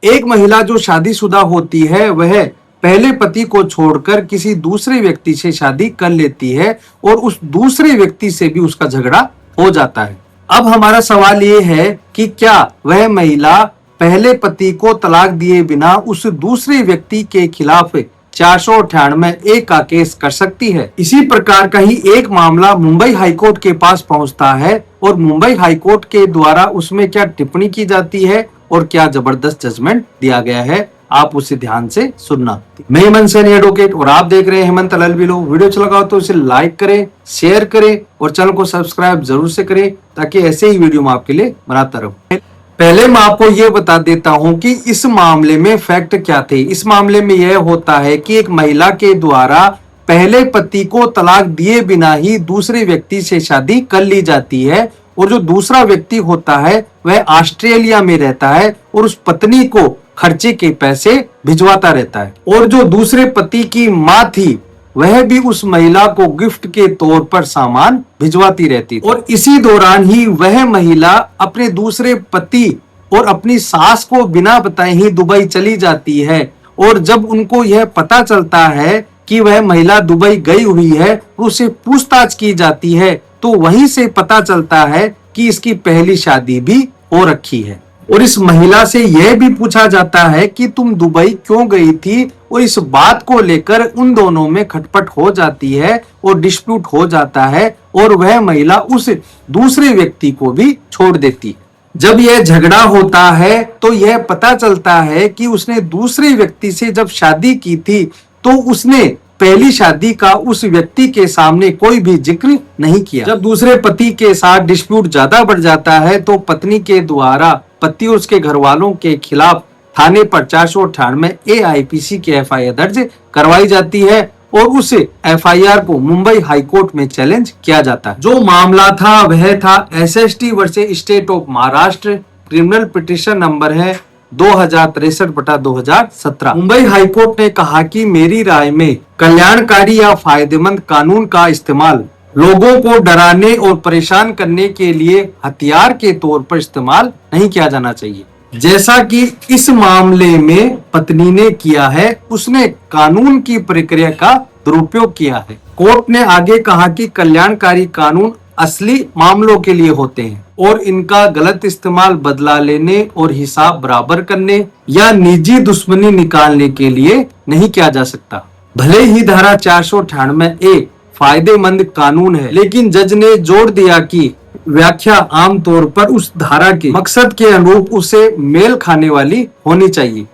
एक महिला जो शादीशुदा होती है वह पहले पति को छोड़कर किसी दूसरे व्यक्ति से शादी कर लेती है और उस दूसरे व्यक्ति से भी उसका झगड़ा हो जाता है। अब हमारा सवाल ये है कि क्या वह महिला पहले पति को तलाक दिए बिना उस दूसरे व्यक्ति के खिलाफ 498A का केस कर सकती है। इसी प्रकार का ही एक मामला मुंबई हाईकोर्ट के पास पहुंचता है और मुंबई हाईकोर्ट के द्वारा उसमें क्या टिप्पणी की जाती है और क्या जबरदस्त जजमेंट दिया गया है, आप उसे ध्यान से सुनना। मैं हेमंत सैनी एडवोकेट और आप देख रहे हैं हेमंत LLB। वीडियो अच्छा लगा तो इसे लाइक करें, शेयर करें और चैनल को सब्सक्राइब जरूर से करें ताकि ऐसे ही वीडियो मैं आपके लिए बनाता रहूं। पहले मैं आपको यह बता देता हूं कि इस मामले में फैक्ट क्या थे। इस मामले में यह होता है कि एक महिला के द्वारा पहले पति को तलाक दिए बिना ही दूसरे व्यक्ति से शादी कर ली जाती है और जो दूसरा व्यक्ति होता है वह ऑस्ट्रेलिया में रहता है और उस पत्नी को खर्चे के पैसे भिजवाता रहता है। और जो दूसरे पति की माँ थी वह भी उस महिला को गिफ्ट के तौर पर सामान भिजवाती रहती थी। और इसी दौरान ही वह महिला अपने दूसरे पति और अपनी सास को बिना बताए ही दुबई चली जाती है। और जब उनको यह पता चलता है कि वह महिला दुबई गई हुई है, उससे पूछताछ की जाती है तो वहीं से पता चलता है कि इसकी पहली शादी भी हो रखी है। और इस महिला से यह भी पूछा जाता है कि तुम दुबई क्यों गई थी, और इस बात को लेकर उन दोनों में खटपट हो जाती है और डिस्प्यूट हो जाता है और वह महिला उस दूसरे व्यक्ति को भी छोड़ देती है। जब यह झगड़ा होता है तो यह पता चलता है कि उसने दूसरे व्यक्ति से जब शादी की थी तो उसने पहली शादी का उस व्यक्ति के सामने कोई भी जिक्र नहीं किया। जब दूसरे पति के साथ डिस्प्यूट ज्यादा बढ़ जाता है तो पत्नी के द्वारा पति और उसके घर वालों के खिलाफ थाने पर 498A IPC की FIR दर्ज करवाई जाती है और उस FIR को मुंबई हाईकोर्ट में चैलेंज किया जाता है। जो मामला था वह था SST versus state of Maharashtra, criminal petition number है 2063/2017। मुंबई हाईकोर्ट ने कहा कि मेरी राय में कल्याणकारी या फायदेमंद कानून का इस्तेमाल लोगों को डराने और परेशान करने के लिए हथियार के तौर पर इस्तेमाल नहीं किया जाना चाहिए, जैसा कि इस मामले में पत्नी ने किया है। उसने कानून की प्रक्रिया का दुरुपयोग किया है। कोर्ट ने आगे कहा कि कल्याणकारी कानून असली मामलों के लिए होते हैं और इनका गलत इस्तेमाल बदला लेने और हिसाब बराबर करने या निजी दुश्मनी निकालने के लिए नहीं किया जा सकता। भले ही धारा 498A फायदेमंद कानून है, लेकिन जज ने जोर दिया कि व्याख्या आमतौर पर उस धारा के मकसद के अनुरूप उसे मेल खाने वाली होनी चाहिए।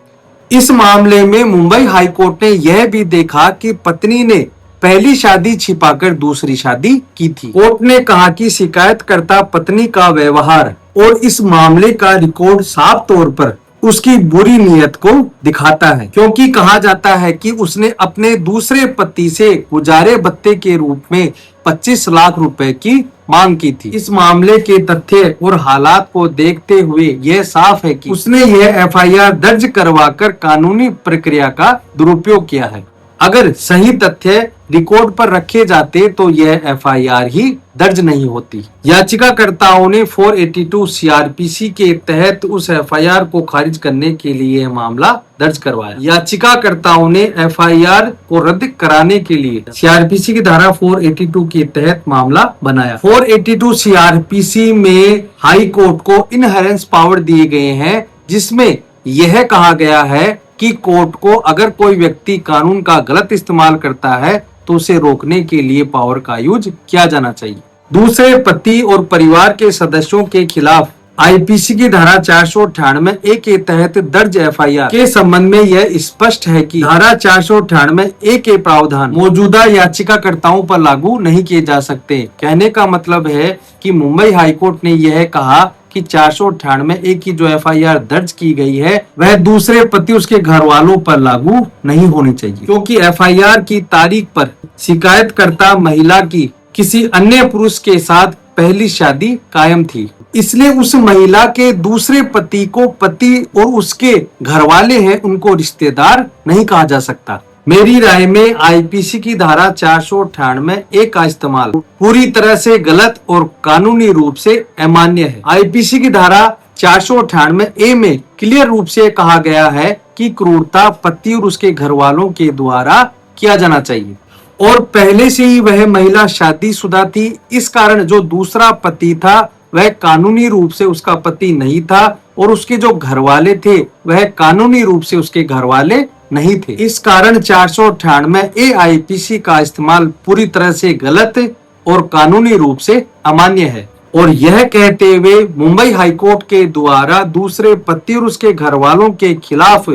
इस मामले में मुंबई हाईकोर्ट ने यह भी देखा कि पत्नी ने पहली शादी छिपाकर दूसरी शादी की थी। कोर्ट ने कहा कि शिकायतकर्ता पत्नी का व्यवहार और इस मामले का रिकॉर्ड साफ तौर पर उसकी बुरी नीयत को दिखाता है, क्योंकि कहा जाता है कि उसने अपने दूसरे पति से गुजारे भत्ते के रूप में 25 लाख रुपए की मांग की थी। इस मामले के तथ्य और हालात को देखते हुए यह साफ है कि उसने यह FIR दर्ज करवाकर कानूनी प्रक्रिया का दुरुपयोग किया है। अगर सही तथ्य रिकॉर्ड पर रखे जाते तो यह FIR ही दर्ज नहीं होती। याचिकाकर्ताओं ने 482 CRPC के तहत उस FIR को खारिज करने के लिए यह मामला दर्ज करवाया। याचिकाकर्ताओं ने FIR को रद्द कराने के लिए CRPC की धारा 482 के तहत मामला बनाया। 482 CRPC में हाई कोर्ट को इनहेरेंस पावर दिए गए हैं, जिसमें यह कहा गया है कि कोर्ट को अगर कोई व्यक्ति कानून का गलत इस्तेमाल करता है तो उसे रोकने के लिए पावर का यूज किया जाना चाहिए। दूसरे पति और परिवार के सदस्यों के खिलाफ IPC की धारा 498A के तहत दर्ज FIR के संबंध में यह स्पष्ट है कि धारा 498A के प्रावधान मौजूदा याचिकाकर्ताओं पर लागू नहीं किए जा सकते। कहने का मतलब है कि मुंबई हाईकोर्ट ने यह कहा कि 498A की जो FIR दर्ज की गई है वह दूसरे पति उसके घर वालों पर लागू नहीं होनी चाहिए, क्योंकि FIR की तारीख पर शिकायतकर्ता महिला की किसी अन्य पुरुष के साथ पहली शादी कायम थी। इसलिए उस महिला के दूसरे पति को पति और उसके घर वाले हैं उनको रिश्तेदार नहीं कहा जा सकता। मेरी राय में IPC की धारा 498A का इस्तेमाल पूरी तरह से गलत और कानूनी रूप से अमान्य है। IPC की धारा 498 ए में क्लियर रूप से कहा गया है कि क्रूरता पति और उसके घर वालों के द्वारा किया जाना चाहिए और पहले से ही वह महिला शादीशुदा थी। इस कारण जो दूसरा पति था वह कानूनी रूप से उसका पति नहीं था और उसके जो घर वाले थे वह कानूनी रूप से उसके घर वाले नहीं थे। इस कारण 498 ए आईपीसी का इस्तेमाल पूरी तरह से गलत और कानूनी रूप से अमान्य है। और यह कहते हुए मुंबई हाईकोर्ट के द्वारा दूसरे पति और उसके घर वालों के खिलाफ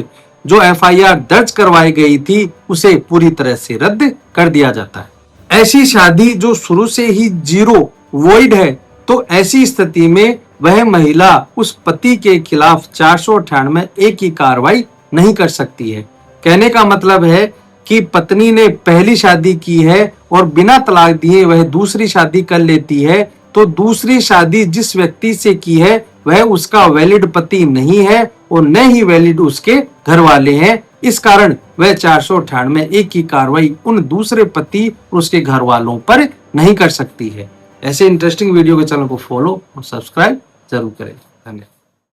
जो एफआईआर दर्ज करवाई गई थी उसे पूरी तरह से रद्द कर दिया जाता है। ऐसी शादी जो शुरू से ही जीरो वॉइड है तो ऐसी स्थिति में वह महिला उस पति के खिलाफ 498 ए की कार्रवाई नहीं कर सकती है। कहने का मतलब है कि पत्नी ने पहली शादी की है और बिना तलाक दिए वह दूसरी शादी कर लेती है तो दूसरी शादी जिस व्यक्ति से की है वह उसका वैलिड पति नहीं है और न ही वैलिड उसके घर वाले हैं। इस कारण वह 498 ए की कार्रवाई उन दूसरे पति और उसके घर वालों पर नहीं कर सकती है। ऐसे इंटरेस्टिंग वीडियो के चैनल को फॉलो और सब्सक्राइब जरूर करें। धन्यवाद।